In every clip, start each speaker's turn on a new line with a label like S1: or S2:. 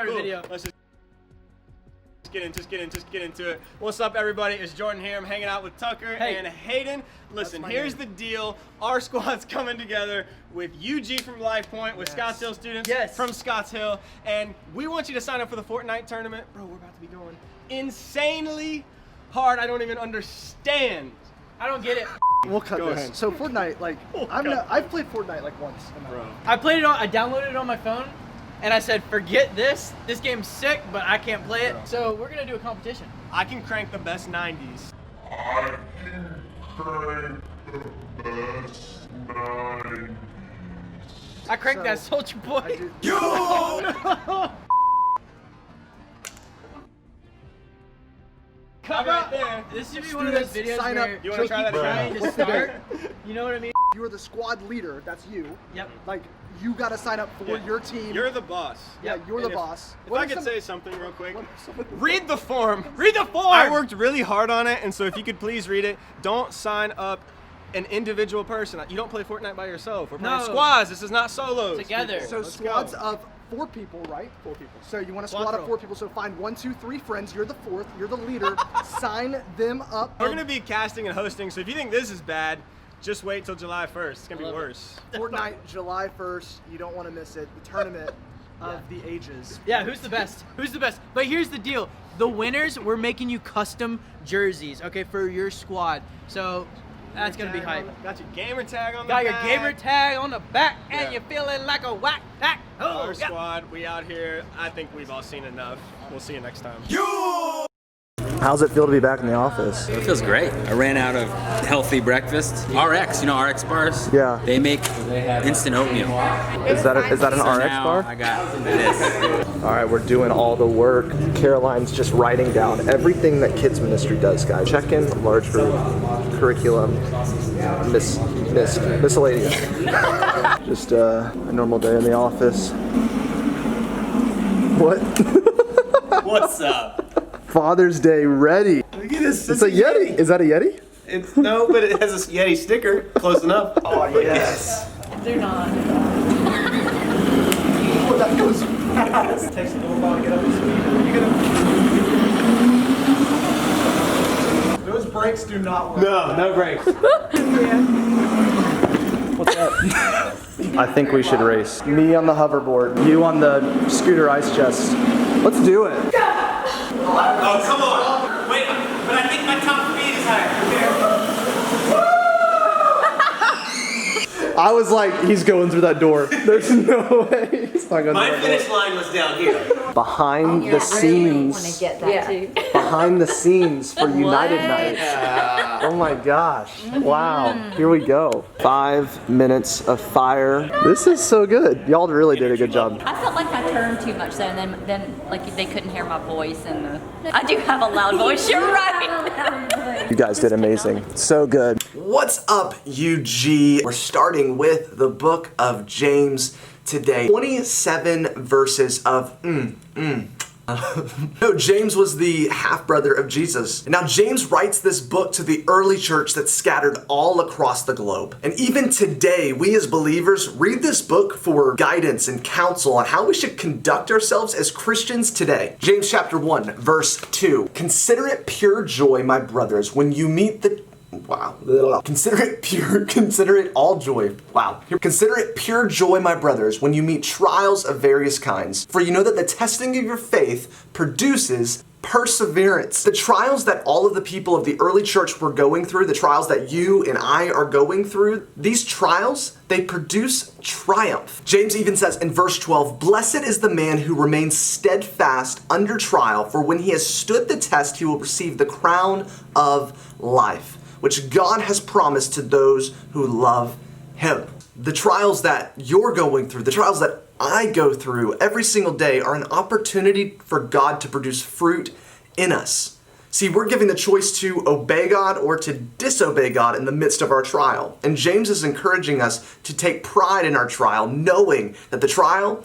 S1: Video.
S2: Let's just get into it. What's up, everybody? It's Jordan here. I'm hanging out with Tucker and Hayden. Listen, here's the deal. Our squad's coming together with UG from Life Point, with Scottsdale students from Scottsdale, and we want you to sign up for the Fortnite tournament. Bro, we're about to be going insanely hard. I don't even understand.
S1: I don't get it.
S3: We'll cut
S2: Go
S3: this.
S2: ahead.
S3: So Fortnite, like, I've played Fortnite like once.
S1: I downloaded it on my phone, and I said, forget this. This game's sick, but I can't play it. So we're gonna do a competition.
S2: I can crank the best 90s.
S4: I can crank the best 90s.
S1: I cranked that Soldier Boy.
S2: Cut right there.
S1: This should be one of those videos
S3: sign
S1: where
S3: up.
S2: You want to try that
S1: trying
S2: again?
S1: to start. You know what I mean?
S3: You're the squad leader. That's you.
S1: Yep.
S3: Like, you got to sign up for your team.
S2: You're the boss.
S3: Yeah, you're the
S2: And
S3: boss.
S2: If I could say something real quick.
S3: What-
S2: Read the form.
S1: Read the form!
S2: I worked really hard on it, and so if you could please read it, don't sign up an individual person. You don't play Fortnite by yourself. We're playing squads. This is not solos.
S1: Together.
S2: people.
S3: So
S2: Let's
S3: squads
S2: go.
S3: of 4 people, right? 4 people. So you want a squad
S2: Quattro.
S3: of 4 people. So find 1, 2, 3 friends. You're the 4th. You're the leader. Sign them up.
S2: We're gonna be casting and hosting, so if you think this is bad, just wait till July 1st. It's gonna be worse.
S3: Fortnite, July 1st. You don't want to miss it. The tournament of the ages.
S1: Yeah, who's the best? Who's the best? But here's the deal. The winners, we're making you custom jerseys, okay, for your squad. So that's gonna be hype.
S2: Got your gamer tag on the
S1: Got your
S2: back.
S1: gamer tag on the back, and
S2: Yeah.
S1: you're feeling like a whack tack.
S2: Our
S1: Oh, yeah.
S2: squad, we out here. I think we've all seen enough. We'll see you next time.
S5: How's it feel to be back in the office?
S6: It feels great. I ran out of healthy breakfast. RX, you know RX bars?
S5: Yeah.
S6: They make instant oatmeal.
S5: Is that an
S6: So
S5: RX
S6: now
S5: bar?
S6: I got this.
S5: All right, we're doing all the work. Caroline's just writing down everything that kids ministry does, guys. Check-in, large group, curriculum, miscellaneous. Just a normal day in the office. What?
S7: What's up?
S5: Father's Day ready.
S7: Look at this.
S5: It's a Yeti. Is that a Yeti?
S7: It's, no, but it has a Yeti sticker. Close enough.
S3: Oh, yes.
S8: They're not.
S3: Oh, that goes fast.
S7: Takes a little while to get up to speed.
S3: Those brakes do not work.
S7: No brakes.
S5: What's that? I think we should race. Me on the hoverboard, you on the scooter ice chest. Let's do it.
S7: Oh, come on. Wait, but I think my top speed is higher.
S5: I was like, he's going through that door. There's no way he's not going
S7: My
S5: through that
S7: finish line was down here.
S5: door. Behind the scenes.
S8: Want to get that too.
S5: Behind the scenes for United Night. Oh my gosh. Wow. Here we go. 5 minutes of fire. This is so good. Y'all really did a good job.
S8: I felt like I turned too much there, and then like they couldn't hear my voice, and I do have a loud voice. You're right.
S5: You guys did amazing. So good.
S9: What's up, UG? We're starting with the book of James today. 27 verses of No, James was the half-brother of Jesus. Now, James writes this book to the early church that's scattered all across the globe. And even today, we as believers read this book for guidance and counsel on how we should conduct ourselves as Christians today. James chapter 1, verse 2. Consider it pure joy, my brothers, when you meet the Consider it all joy. Wow. Consider it pure joy, my brothers, when you meet trials of various kinds. For you know that the testing of your faith produces perseverance. The trials that all of the people of the early church were going through, the trials that you and I are going through, these trials, they produce triumph. James even says in verse 12, "Blessed is the man who remains steadfast under trial, for when he has stood the test, he will receive the crown of life, which God has promised to those who love him." The trials that you're going through, the trials that I go through every single day are an opportunity for God to produce fruit in us. See, we're given the choice to obey God or to disobey God in the midst of our trial. And James is encouraging us to take pride in our trial, knowing that the trial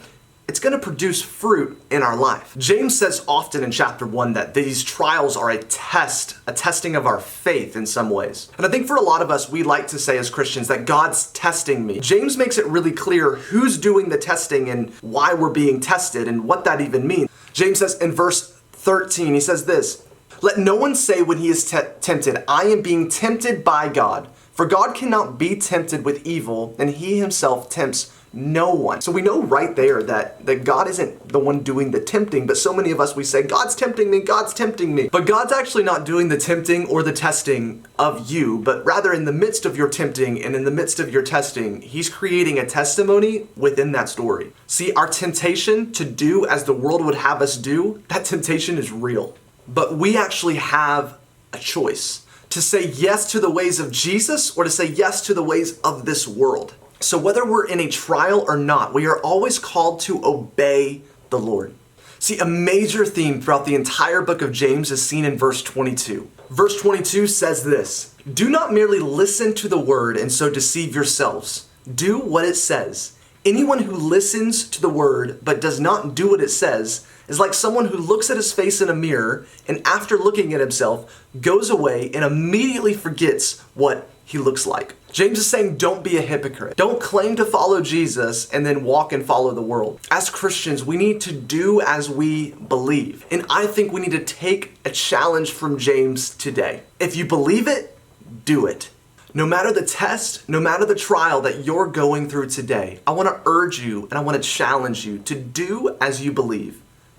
S9: it's going to produce fruit in our life. James says often in chapter 1 that these trials are a testing of our faith in some ways. And I think for a lot of us, we like to say as Christians that God's testing me. James makes it really clear who's doing the testing and why we're being tested and what that even means. James says in verse 13, he says this, "Let no one say when he is tempted, I am being tempted by God. For God cannot be tempted with evil, and he himself tempts no one." So we know right there that God isn't the one doing the tempting, but so many of us, we say, God's tempting me, God's tempting me. But God's actually not doing the tempting or the testing of you, but rather in the midst of your tempting and in the midst of your testing, he's creating a testimony within that story. See, our temptation to do as the world would have us do, that temptation is real. But we actually have a choice to say yes to the ways of Jesus or to say yes to the ways of this world. So whether we're in a trial or not, we are always called to obey the Lord. See, a major theme throughout the entire book of James is seen in verse 22. Verse 22 says this, "Do not merely listen to the word and so deceive yourselves. Do what it says. Anyone who listens to the word but does not do what it says is like someone who looks at his face in a mirror and after looking at himself goes away and immediately forgets what he looks like." James is saying, don't be a hypocrite. Don't claim to follow Jesus and then walk and follow the world. As Christians, we need to do as we believe. And I think we need to take a challenge from James today. If you believe it, do it. No matter the test, no matter the trial that you're going through today, I want to urge you and I want to challenge you to do as you believe.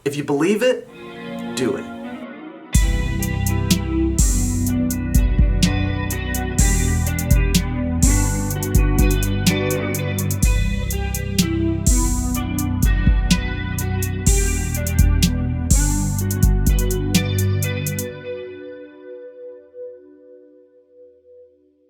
S9: If you believe it, do it.